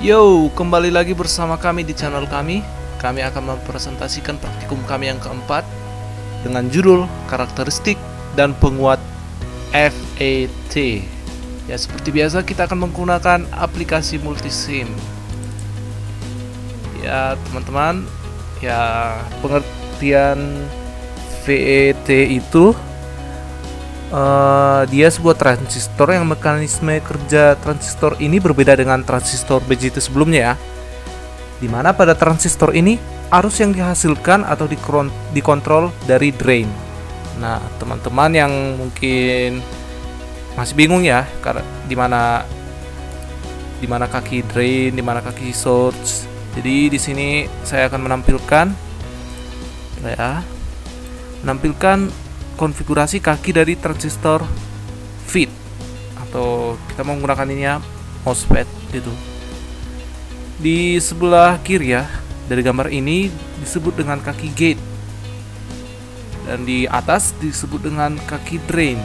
Yo, kembali lagi bersama kami di channel kami. Kami akan mempresentasikan praktikum kami yang keempat dengan judul karakteristik dan penguat FET. Ya, seperti biasa kita akan menggunakan aplikasi multisim. Ya, teman-teman, ya pengertian FET itu dia sebuah transistor yang mekanisme kerja transistor ini berbeda dengan transistor BJT sebelumnya ya. Dimana pada transistor ini arus yang dihasilkan atau dikontrol dari drain. Nah, teman-teman yang mungkin masih bingung ya, karena dimana kaki drain, dimana kaki source. Jadi di sini saya akan menampilkan konfigurasi kaki dari transistor FET, atau kita menggunakan ini ya, MOSFET gitu. Di sebelah kiri ya dari gambar ini disebut dengan kaki gate, dan di atas disebut dengan kaki drain,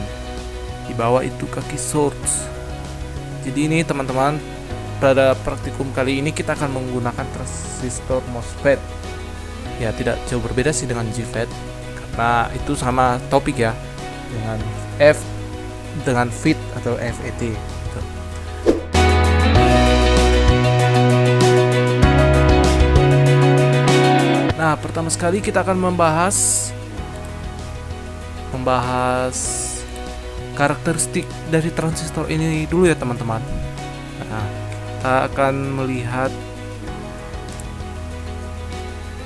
di bawah itu kaki source. Jadi ini teman-teman, pada praktikum kali ini kita akan menggunakan transistor MOSFET. Ya, tidak jauh berbeda sih dengan JFET. Nah, itu sama topik ya, dengan FET atau FET gitu. Nah, pertama sekali kita akan membahas karakteristik dari transistor ini dulu ya teman-teman. Nah, kita akan melihat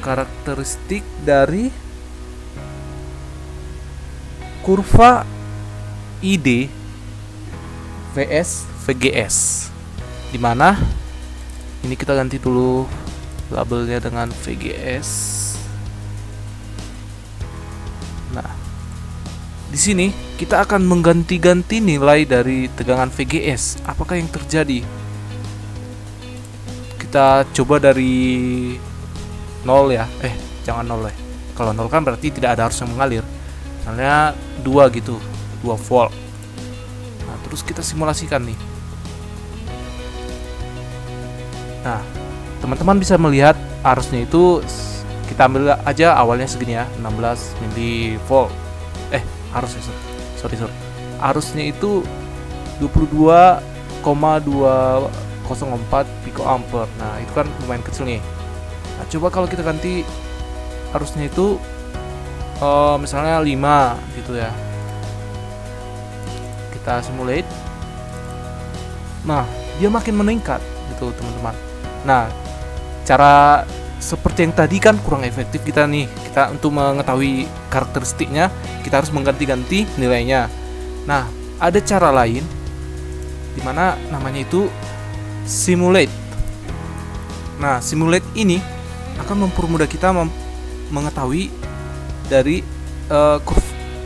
karakteristik dari kurva ID vs VGS, dimana ini kita ganti dulu labelnya dengan VGS. Nah, di sini kita akan mengganti-ganti nilai dari tegangan VGS. Apakah yang terjadi? Kita coba dari 0 ya. Jangan 0 ya. Kalau 0 kan berarti tidak ada arus yang mengalir. Misalnya 2 gitu, 2 volt. Nah, terus kita simulasikan nih. Nah, teman-teman bisa melihat arusnya itu, kita ambil aja awalnya segini ya, 16 mV. Arusnya sorry. Arusnya itu 22,204 picoampere. Nah, itu kan lumayan kecil nih. Nah, coba kalau kita ganti arusnya itu misalnya 5 gitu ya, kita simulate. Nah, dia makin meningkat gitu teman-teman. Nah, cara seperti yang tadi kan kurang efektif kita untuk mengetahui karakteristiknya, kita harus mengganti-ganti nilainya. Nah, ada cara lain dimana namanya itu simulate. Nah, simulate ini akan mempermudah kita mengetahui dari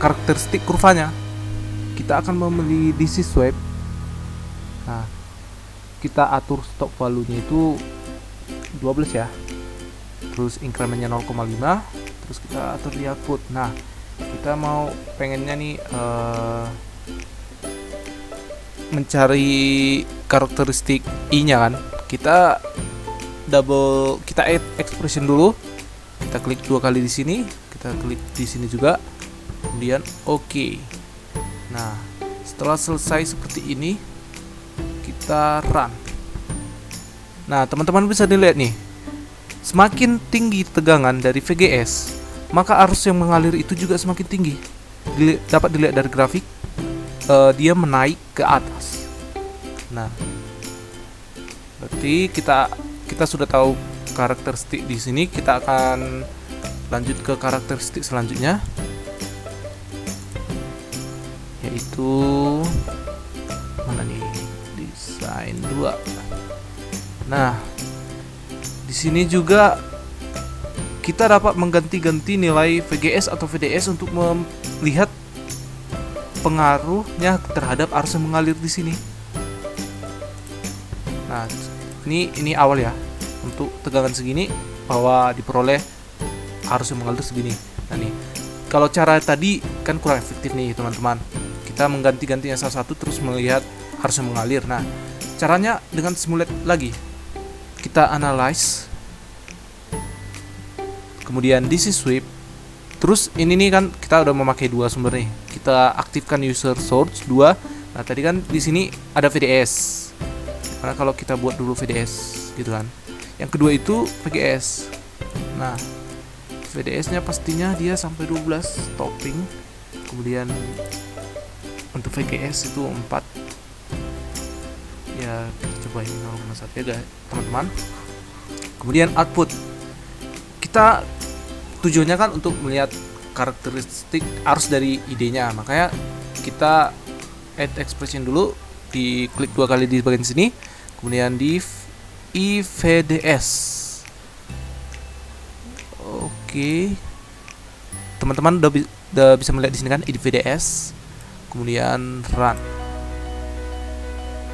karakteristik kurvanya. Kita akan memilih DC swap. Nah, kita atur stop value-nya itu 12 ya. Terus incrementnya 0,5. Terus kita atur di output. Nah, kita mau pengennya nih mencari karakteristik I-nya kan. Kita add expression dulu. Kita klik 2 kali di sini. Kita klik di sini juga, kemudian oke. Nah, setelah selesai seperti ini, kita run. Nah, teman-teman bisa dilihat nih, semakin tinggi tegangan dari VGS, maka arus yang mengalir itu juga semakin tinggi. Dapat dilihat dari grafik, dia menaik ke atas. Nah, berarti kita sudah tahu karakteristik di sini. Kita akan lanjut ke karakteristik selanjutnya, yaitu mana nih, desain 2. Nah, di sini juga kita dapat mengganti-ganti nilai VGS atau VDS untuk melihat pengaruhnya terhadap arus yang mengalir di sini. Nah, ini awal ya, untuk tegangan segini bahwa diperoleh arus yang mengalir segini. Nah nih, kalau cara tadi kan kurang efektif nih teman-teman. Kita mengganti-gantinya salah satu terus melihat arus yang mengalir. Nah, caranya dengan simulate lagi. kita analyze, kemudian DC sweep. Terus ini nih kan kita udah memakai dua sumber nih. Kita aktifkan user source 2. Nah, tadi kan di sini ada VDS. Karena kalau kita buat dulu VDS gitu kan. Yang kedua itu VGS. Nah, VDS-nya pastinya dia sampai 12 topping. Kemudian untuk VGS itu 4. Ya, kita coba ini 0,1 ya guys, teman-teman. Kemudian output. Kita tujuannya kan untuk melihat karakteristik arus dari idenya, makanya kita add expression dulu, diklik 2 kali di bagian sini, kemudian di IVDS. Oke, teman-teman udah bisa melihat di sini kan IVDS, kemudian run.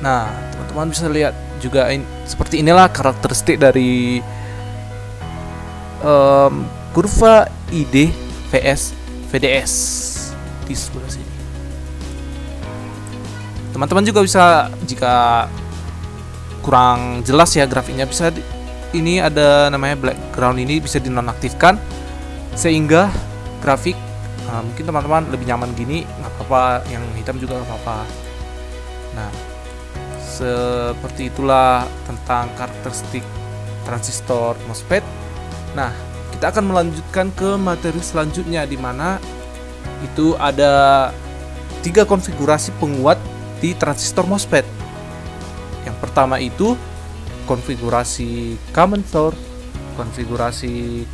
Nah, teman-teman bisa lihat juga seperti inilah karakteristik dari kurva ID vs VDS di sebelah sini. Teman-teman juga bisa, jika kurang jelas ya grafiknya, bisa ini ada namanya background, ini bisa dinonaktifkan sehingga grafik mungkin teman-teman lebih nyaman gini, nggak apa-apa, yang hitam juga nggak apa-apa. Nah, seperti itulah tentang karakteristik transistor MOSFET. Nah, kita akan melanjutkan ke materi selanjutnya, di mana itu ada 3 konfigurasi penguat di transistor MOSFET. Yang pertama itu konfigurasi common source, konfigurasi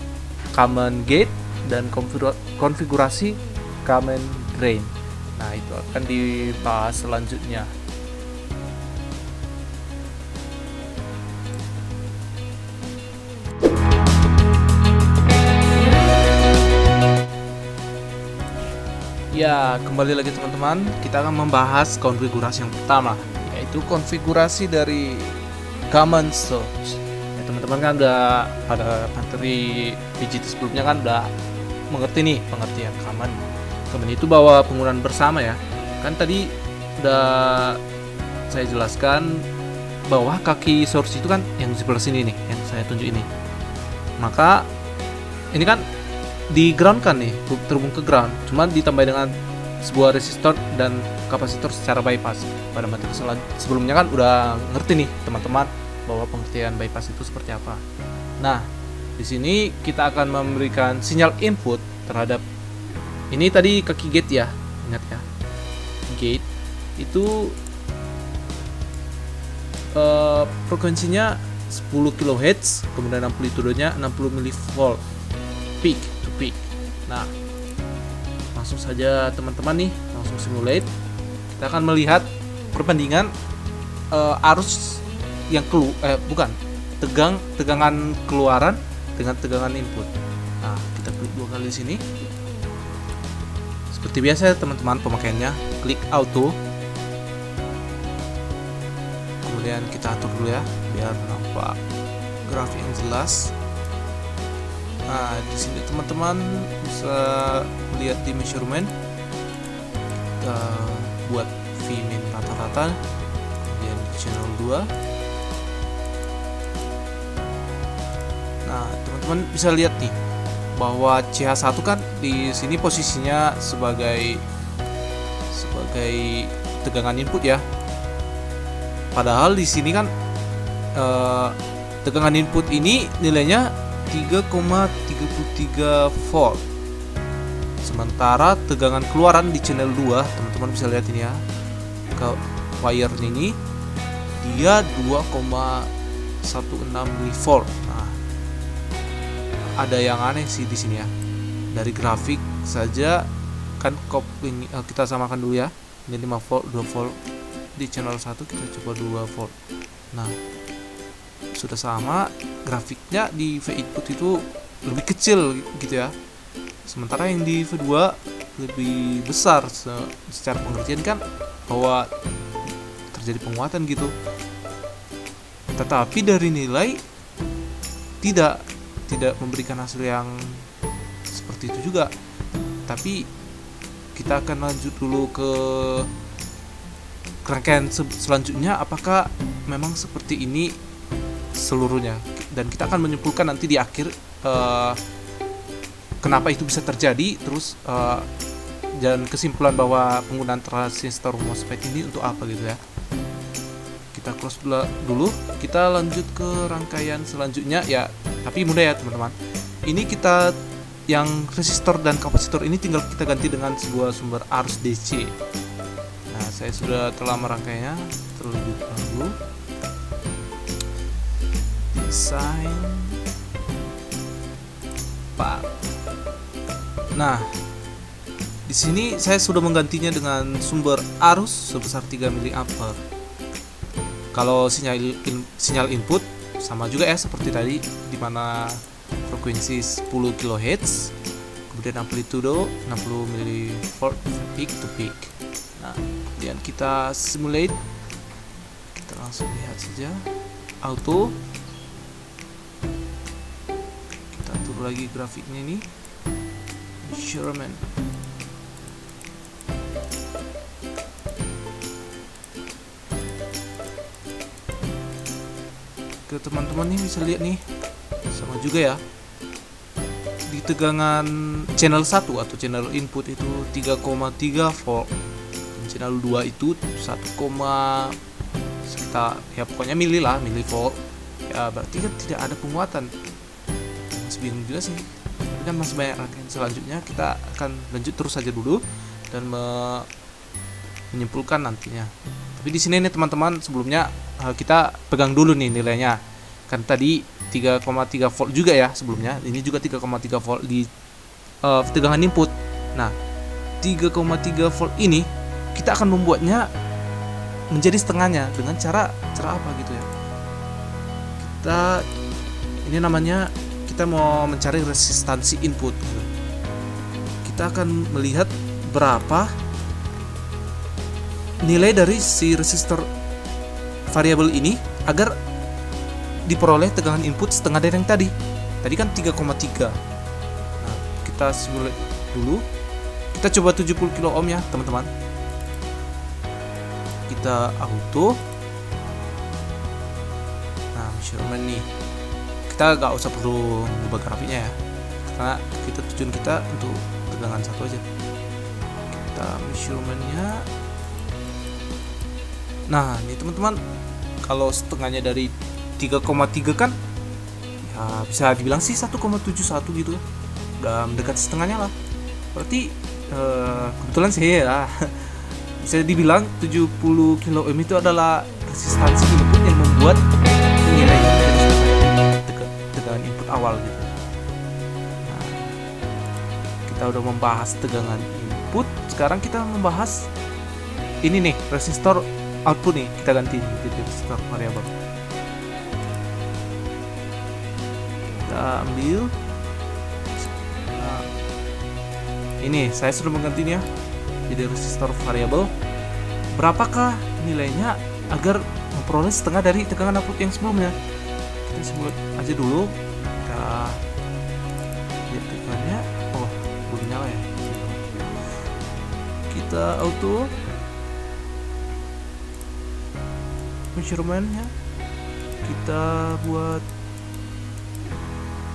common gate, dan konfigurasi common drain. Nah, itu akan dibahas selanjutnya. Ya, kembali lagi teman-teman, kita akan membahas konfigurasi yang pertama, yaitu konfigurasi dari common source. Ya, teman-teman kan udah pada materi PGT sebelumnya kan udah mengerti nih pengertian common. Common itu bahwa penggunaan bersama ya. Kan tadi udah saya jelaskan bahwa kaki source itu kan yang di sebelah sini nih, yang saya tunjuk ini. Maka ini kan di ground kan nih, terhubung ke ground, cuma ditambah dengan sebuah resistor dan kapasitor secara bypass. Pada materi sebelumnya kan udah ngerti nih teman-teman bahwa pengertian bypass itu seperti apa. Nah, di sini kita akan memberikan sinyal input terhadap ini tadi kaki gate ya, ingat ya, gate itu frekuensinya 10 kHz, kemudian amplitudenya 60 mV peak to peak. Nah, langsung saja teman-teman nih, langsung simulate. Kita akan melihat perbandingan arus yang tegangan keluaran dengan tegangan input. Nah, kita klik 2 kali di sini. Seperti biasa teman-teman pemakaiannya, klik auto. Kemudian kita atur dulu ya, biar nampak grafik yang jelas. Nah, di sini teman-teman bisa melihat di measurement, kita buat Vmin rata-rata, kemudian di channel 2. Nah, teman-teman bisa lihat nih bahwa CH1 kan di sini posisinya sebagai tegangan input ya. Padahal di sini kan tegangan input ini nilainya 3,33 volt. Sementara tegangan keluaran di channel 2, teman-teman bisa lihat ini ya, ke wire ini dia 2,16 mV. Nah, ada yang aneh sih di sini ya. Dari grafik saja kan kopling, kita samakan dulu ya. Ini 5 volt, 2 volt. Di channel 1 kita coba 2 volt. Nah, sudah sama, grafiknya di V input itu lebih kecil gitu ya. Sementara yang di V2 lebih besar. Secara pengertian kan bahwa terjadi penguatan gitu. Tetapi dari nilai tidak memberikan hasil yang seperti itu juga. Tapi kita akan lanjut dulu ke rangkaian selanjutnya, apakah memang seperti ini seluruhnya, dan kita akan menyimpulkan nanti di akhir kenapa itu bisa terjadi, terus dan kesimpulan bahwa penggunaan transistor MOSFET ini untuk apa gitu ya. Kita close dulu, kita lanjut ke rangkaian selanjutnya ya, tapi mudah ya teman-teman. Ini kita yang resistor dan kapasitor ini tinggal kita ganti dengan sebuah sumber arus DC. Nah, saya sudah telah merangkainya terlebih dahulu. Desain Pak. Nah, di sini saya sudah menggantinya dengan sumber arus sebesar 3 mA. Kalau sinyal input sama juga ya seperti tadi, di mana frekuensi 10 kHz, kemudian amplitudo 60 mV peak to peak. Nah, kemudian kita simulate, kita langsung lihat saja auto. Kita atur lagi grafiknya ini, measurement. Ke teman-teman nih bisa lihat nih, sama juga ya, di tegangan channel 1 atau channel input itu 3,3 volt, dan channel 2 itu 1, sekitar ya pokoknya milivolt ya, berarti kan tidak ada penguatan. Masih bingung juga sih, tapi kan masih banyak rangkaian selanjutnya. Kita akan lanjut terus saja dulu dan menyimpulkan nantinya. Tapi di sini nih teman-teman, sebelumnya kita pegang dulu nih nilainya. Kan tadi 3,3 volt juga ya sebelumnya. Ini juga 3,3 volt di tegangan input. Nah, 3,3 volt ini kita akan membuatnya menjadi setengahnya dengan cara apa gitu ya. Ini namanya kita mau mencari resistansi input gitu. Kita akan melihat berapa nilai dari si resistor variabel ini agar diperoleh tegangan input setengah dari yang tadi. Tadi kan 3,3. Nah, kita simulate dulu. Kita coba 70 kilo ohm ya, teman-teman. Kita auto. Nah, measurement nih. Kita gak usah perlu mengubah grafiknya ya, karena tujuan kita untuk tegangan satu aja. Kita measurementnya. Nah, ini teman-teman, kalau setengahnya dari 3,3 kan ya bisa dibilang sih 1,71 gitu. Udah mendekati setengahnya lah. Berarti kebetulan saya ya bisa dibilang 70 kilo ohm itu adalah resistansi input yang membuat nilai tegangan input awal gitu. Nah, kita udah membahas tegangan input, sekarang kita membahas ini nih, resistor output nih, kita ganti jadi resistor variabel. Kita ambil. Nah, ini saya sudah menggantinya jadi resistor variabel. Berapakah nilainya agar memperoleh setengah dari tegangan output yang sebelumnya? Kita simulate aja dulu. Kita lihat tegangannya. Oh, belum nyala ya. Kita auto measurementnya, kita buat.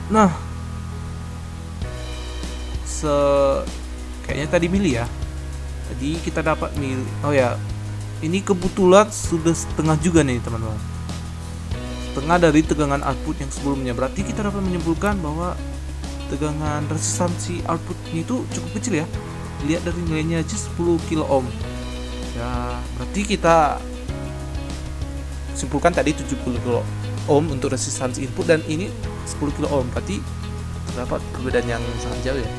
Nah, kayaknya tadi mili ya. Tadi kita dapat mili. Oh ya, ini kebetulan sudah setengah juga nih teman-teman. Setengah dari tegangan output yang sebelumnya. Berarti kita dapat menyimpulkan bahwa tegangan resistansi outputnya itu cukup kecil ya. Lihat dari nilainya aja 10 kilo ohm. Ya, berarti kita simpulkan tadi 70 kilo ohm untuk resistansi input, dan ini 10 kilo ohm, berarti terdapat perbedaan yang sangat jauh ya.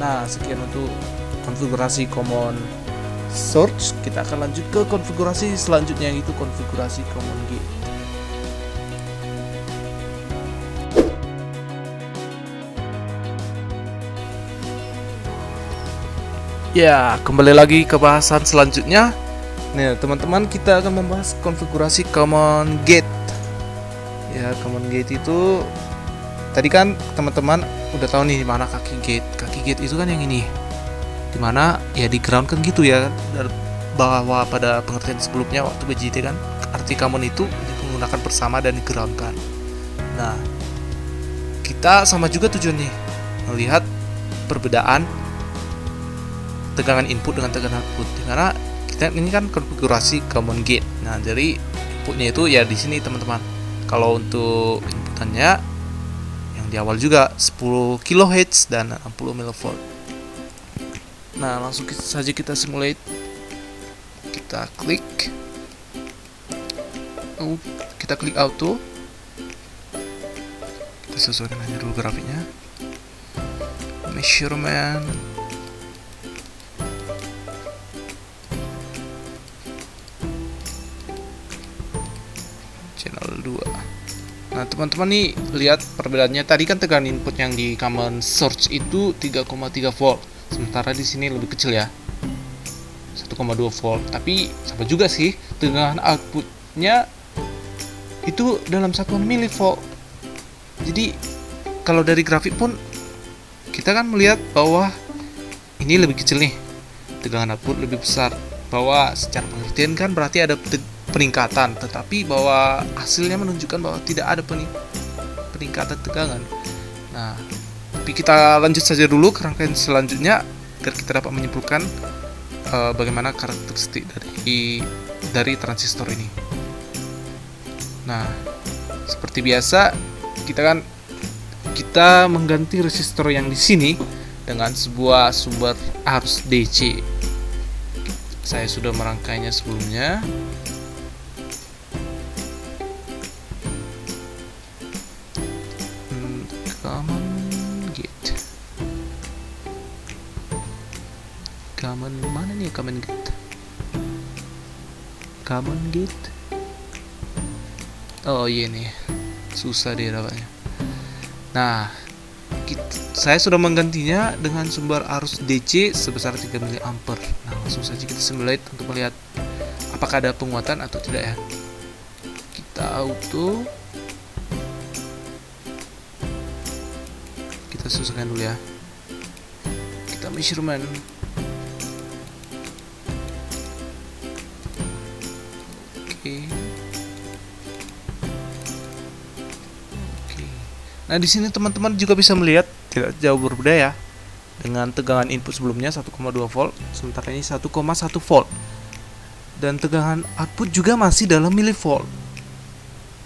Nah, sekian untuk konfigurasi common source. Kita akan lanjut ke konfigurasi selanjutnya, yaitu konfigurasi common gate. Ya, kembali lagi ke bahasan selanjutnya. Nah, teman-teman, kita akan membahas konfigurasi common gate. Ya, common gate itu tadi kan teman-teman udah tahu nih di mana kaki gate. Kaki gate itu kan yang ini, dimana ya di ground kan gitu ya, bahwa pada pengertian sebelumnya waktu BJT kan arti common itu menggunakan bersama dan digerakkan. Nah, kita sama juga tujuannya melihat perbedaan tegangan input dengan tegangan output, karena kita ini kan konfigurasi common gate. Nah, jadi inputnya itu ya di sini teman-teman. Kalau untuk inputannya yang di awal juga 10 kHz dan 60 mV. Nah, langsung saja kita simulate. Kita klik auto. Kita sesuaikan aja dulu grafiknya. Measurement. Channel 2. Nah, teman-teman nih lihat perbedaannya. Tadi kan tegangan input yang di common source itu 3,3 volt. Sementara di sini lebih kecil ya. 1,2 volt. Tapi sama juga sih, tegangan outputnya itu dalam satuan milivolt. Jadi kalau dari grafik pun kita kan melihat bahwa ini lebih kecil nih, tegangan output lebih besar. Bahwa secara pengertian kan berarti ada peningkatan, tetapi bahwa hasilnya menunjukkan bahwa tidak ada peningkatan tegangan. Nah, tapi kita lanjut saja dulu ke rangkaian selanjutnya agar kita dapat menyimpulkan bagaimana karakteristik dari transistor ini. Nah, seperti biasa kita mengganti resistor yang di sini dengan sebuah sumber arus DC. Saya sudah merangkainya sebelumnya. Mana nih common gate? Oh iya nih, susah deh dapatnya. Nah, saya sudah menggantinya dengan sumber arus DC sebesar 3 mA. Nah, langsung saja kita simulate untuk melihat apakah ada penguatan atau tidak ya. Kita auto. Kita sesuaikan dulu ya. Kita measurement. Oke. Nah, di sini teman-teman juga bisa melihat tidak jauh berbeda ya dengan tegangan input sebelumnya 1,2 volt, sementara ini 1,1 volt. Dan tegangan output juga masih dalam milivolt.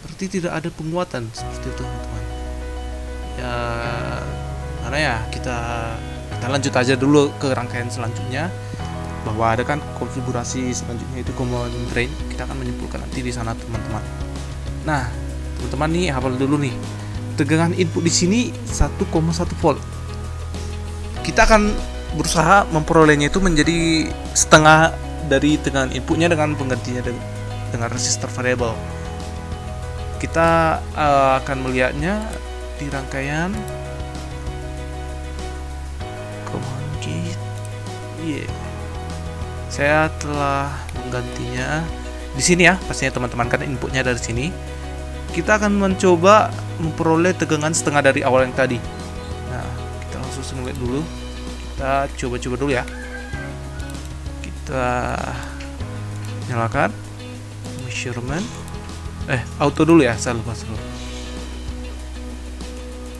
Berarti tidak ada penguatan seperti itu, teman-teman. Ya, mana ya? Kita lanjut aja dulu ke rangkaian selanjutnya. Bahwa ada kan konfigurasi selanjutnya itu common drain. Kita akan menyimpulkan nanti di sana, teman-teman. Nah, teman-teman nih hafal dulu nih. Tegangan input di sini 1,1 volt. Kita akan berusaha memperolehnya itu menjadi setengah dari tegangan inputnya dengan penggantinya dengan resistor variabel. Kita akan melihatnya di rangkaian common gate. Saya telah menggantinya di sini ya, pastinya teman-teman kan inputnya dari sini. Kita akan mencoba memperoleh tegangan setengah dari awal yang tadi. Nah, kita langsung simulate dulu. Kita coba-coba dulu ya. Kita nyalakan measurement. Auto dulu ya, saya lupa dulu.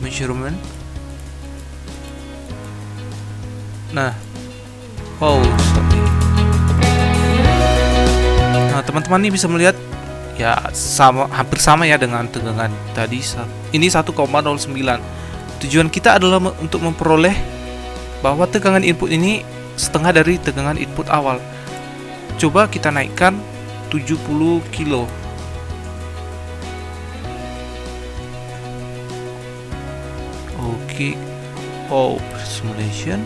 Measurement. Nah, sorry. Nah, teman-teman ini bisa melihat ya hampir sama ya dengan tegangan tadi. Ini 1,09. Tujuan kita adalah untuk memperoleh bahwa tegangan input ini setengah dari tegangan input awal. Coba kita naikkan 70 kilo. Oke. Simulation.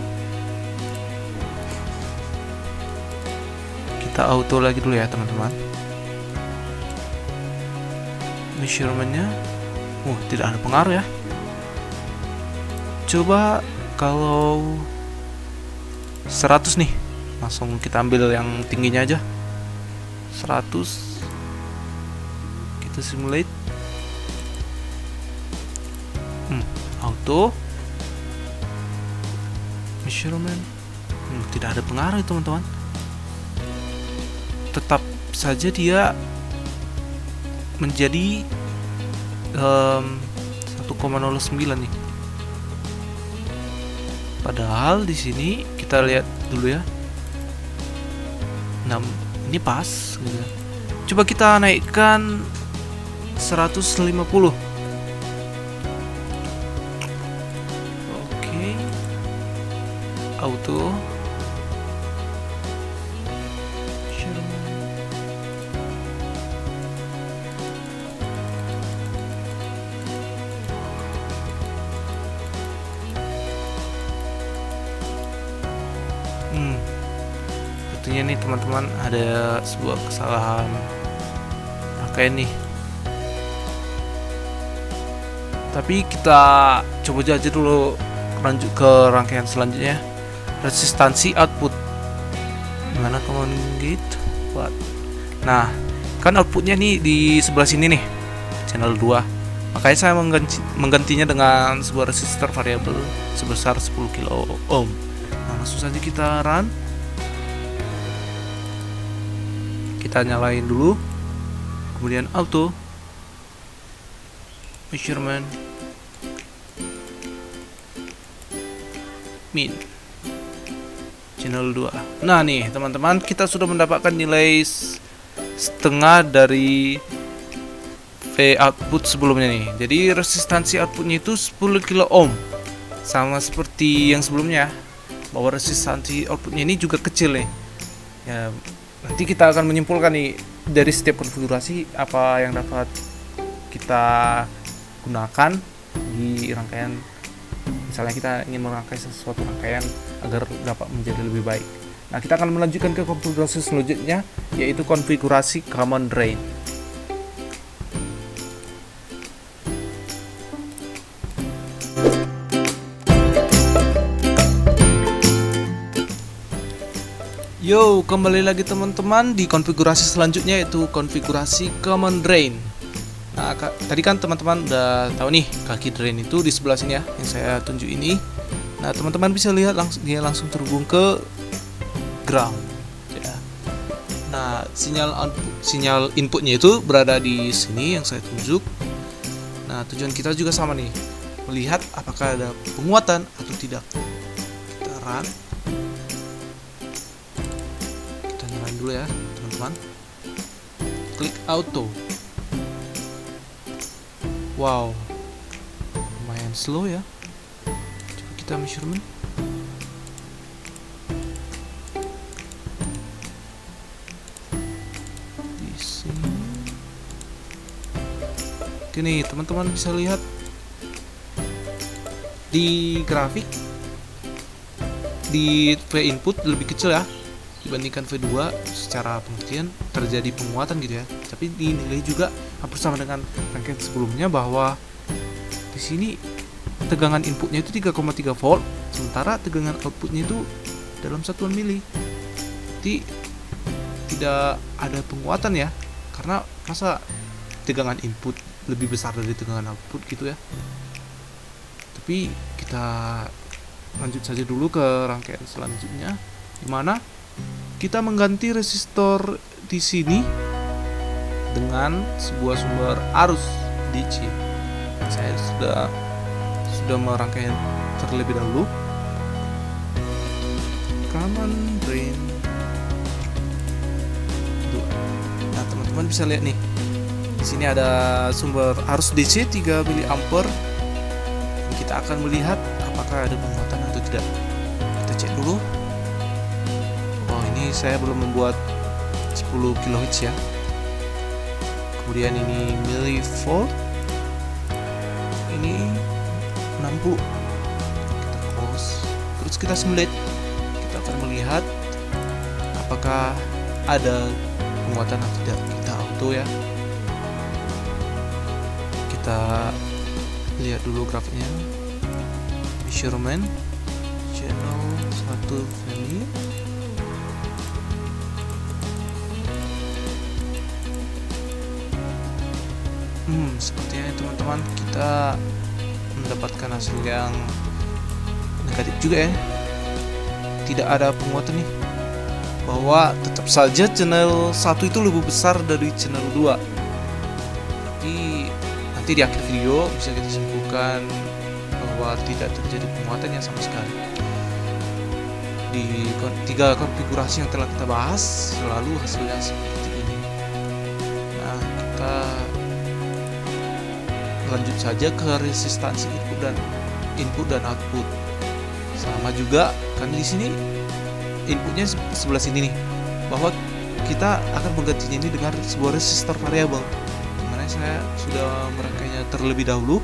Kita auto lagi dulu ya, teman-teman. Measurementnya tidak ada pengaruh ya. Coba kalau 100 nih, langsung kita ambil yang tingginya aja. 100. Kita simulate. Auto measurement. Tidak ada pengaruh, teman-teman. Tetap saja dia menjadi 1,09 nih. Padahal di sini kita lihat dulu ya. 6 ini pas gitu ya. Coba kita naikkan 150. Oke. Auto. Tentunya nih teman-teman ada sebuah kesalahan pakaian nih. Tapi kita coba aja dulu lanjut ke rangkaian selanjutnya. Resistansi output. Gimana command gate? What? Nah, kan outputnya nih di sebelah sini nih, channel 2. Makanya saya menggantinya dengan sebuah resistor variabel sebesar 10 kilo ohm. Nah, langsung saja kita run. Kita nyalain dulu, kemudian auto measurement min channel 2. Nah nih teman-teman, kita sudah mendapatkan nilai setengah dari V output sebelumnya nih. Jadi resistansi outputnya itu 10 kilo ohm, sama seperti yang sebelumnya, bahwa resistansi outputnya ini juga kecil nih ya. Nanti kita akan menyimpulkan nih dari setiap konfigurasi apa yang dapat kita gunakan di rangkaian. Misalnya kita ingin merangkai sesuatu rangkaian agar dapat menjadi lebih baik. Nah, kita akan melanjutkan ke konfigurasi selanjutnya, yaitu konfigurasi common drain. Yo, kembali lagi teman-teman di konfigurasi selanjutnya, yaitu konfigurasi common drain. Nah, tadi kan teman-teman udah tahu nih kaki drain itu di sebelah sini ya, yang saya tunjuk ini. Nah, teman-teman bisa lihat dia langsung terhubung ke ground ya. Nah, sinyal inputnya itu berada di sini yang saya tunjuk. Nah, tujuan kita juga sama nih, melihat apakah ada penguatan atau tidak. Kita run. Dulu ya teman-teman, klik auto. Wow, lumayan slow ya. Coba kita measurement. Di sini. Oke nih teman-teman, bisa lihat di grafik di V input lebih kecil ya dibandingkan V2. Secara pengertian terjadi penguatan gitu ya, tapi dinilai juga hampir sama dengan rangkaian sebelumnya, bahwa di sini tegangan inputnya itu 3,3 volt, sementara tegangan outputnya itu dalam satuan mili. Jadi tidak ada penguatan ya, karena masa tegangan input lebih besar dari tegangan output gitu ya. Tapi kita lanjut saja dulu ke rangkaian selanjutnya, dimana kita mengganti resistor di sini dengan sebuah sumber arus DC. Saya sudah merangkai terlebih dahulu. Common drain. Nah, teman-teman bisa lihat nih. Di sini ada sumber arus DC 3 mA. Kita akan melihat apakah ada penguatan atau tidak. Kita cek dulu. Ini saya belum membuat 10 kHz ya. Kemudian ini millivolt, ini 60. Kita close, terus kita simulate. Kita akan melihat apakah ada penguatan atau tidak. Kita auto ya. Kita lihat dulu grafiknya. Measurement channel 1 value. Sepertinya teman-teman kita mendapatkan hasil yang negatif juga ya. Tidak ada penguatan nih, bahwa tetap saja channel 1 itu lebih besar dari channel 2. Berarti nanti di akhir video bisa kita simpulkan bahwa tidak terjadi penguatan yang sama sekali. Di 3 konfigurasi yang telah kita bahas selalu hasilnya seperti ini. Nah, kita lanjut saja ke resistansi input dan output. Sama juga kan di sini inputnya sebelah sini nih, bahwa kita akan menggantinya ini dengan sebuah resistor variabel. Dimana saya sudah merangkainya terlebih dahulu.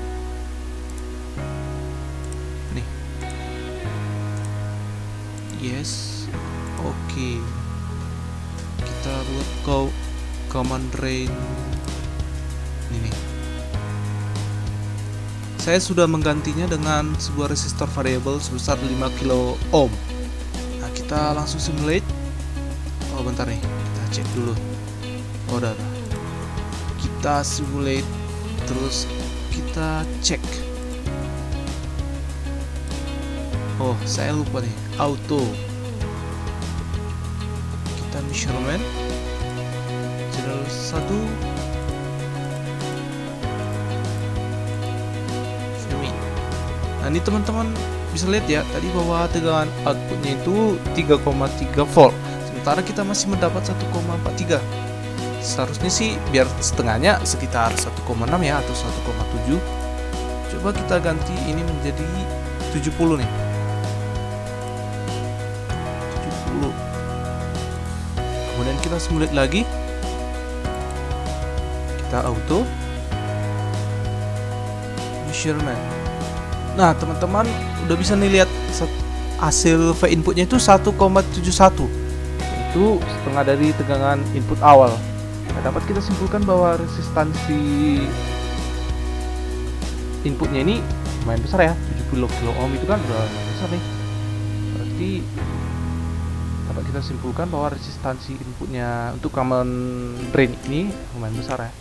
Nih, yes, oke. Kita buat command drain ini nih. Saya sudah menggantinya dengan sebuah resistor variabel sebesar 5 kilo ohm. Nah, kita langsung simulate. Oh, bentar nih, kita cek dulu. Oh, udah. Kita simulate, terus kita cek. Oh, saya lupa nih, auto. Kita measurement channel 1. Nah, ini teman-teman bisa lihat ya, tadi bahwa tegangan outputnya itu 3,3 volt, sementara kita masih mendapat 1,43. Seharusnya sih biar setengahnya sekitar 1,6 ya, atau 1,7. Coba kita ganti ini menjadi 70 nih. 70. Kemudian kita simulate lagi. Kita auto measurement. Nah, teman-teman udah bisa nih lihat hasil V inputnya itu 1,71. Itu setengah dari tegangan input awal. Nah, dapat kita simpulkan bahwa resistansi inputnya ini lumayan besar ya, 70 kilo ohm itu kan udah lumayan besar nih. Berarti dapat kita simpulkan bahwa resistansi inputnya untuk common drain ini lumayan besar ya.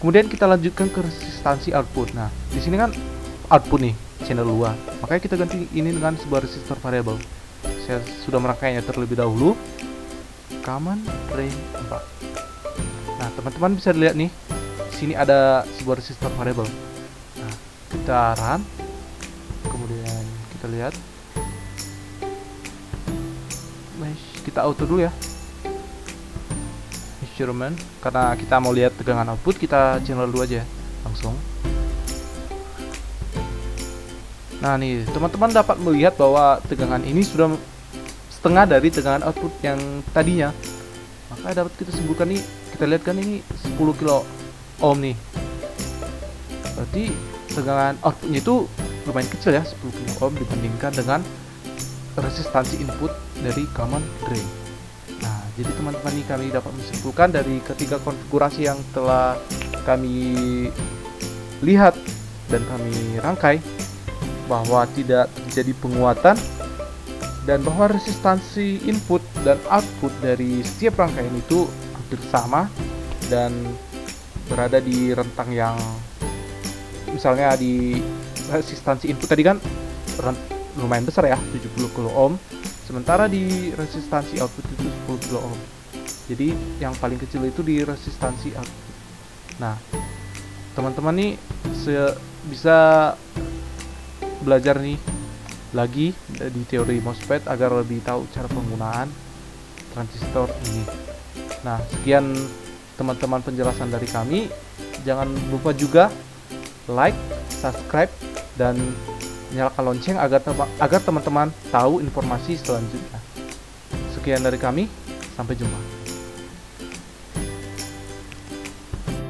Kemudian kita lanjutkan ke resistansi output. Nah, di sini kan output nih, channel 2. Makanya kita ganti ini dengan sebuah resistor variabel. Saya sudah merangkainya terlebih dahulu. Command drain 4. Nah, teman-teman bisa lihat nih, di sini ada sebuah resistor variabel. Nah, kita run. Kemudian kita lihat. Kita auto dulu ya. Measurement, karena kita mau lihat tegangan output, kita channel 2 aja langsung. Nah, nih teman-teman dapat melihat bahwa tegangan ini sudah setengah dari tegangan output yang tadinya. Maka dapat kita simpulkan nih, kita lihat kan ini 10 kilo ohm nih. Berarti tegangan outputnya itu lumayan kecil ya, 10 kilo ohm dibandingkan dengan resistansi input dari common drain. Nah, jadi teman-teman nih kami dapat menyimpulkan dari ketiga konfigurasi yang telah kami lihat dan kami rangkai, bahwa tidak terjadi penguatan dan bahwa resistansi input dan output dari setiap rangkaian itu hampir sama dan berada di rentang yang, misalnya di resistansi input tadi kan lumayan besar ya, 70 kilo ohm, sementara di resistansi output itu 10 kilo ohm. Jadi yang paling kecil itu di resistansi output. Nah, teman-teman nih bisa belajar nih lagi di teori MOSFET agar lebih tahu cara penggunaan transistor ini. Nah, sekian teman-teman penjelasan dari kami. Jangan lupa juga like, subscribe, dan nyalakan lonceng agar teman-teman tahu informasi selanjutnya. Sekian dari kami, sampai jumpa.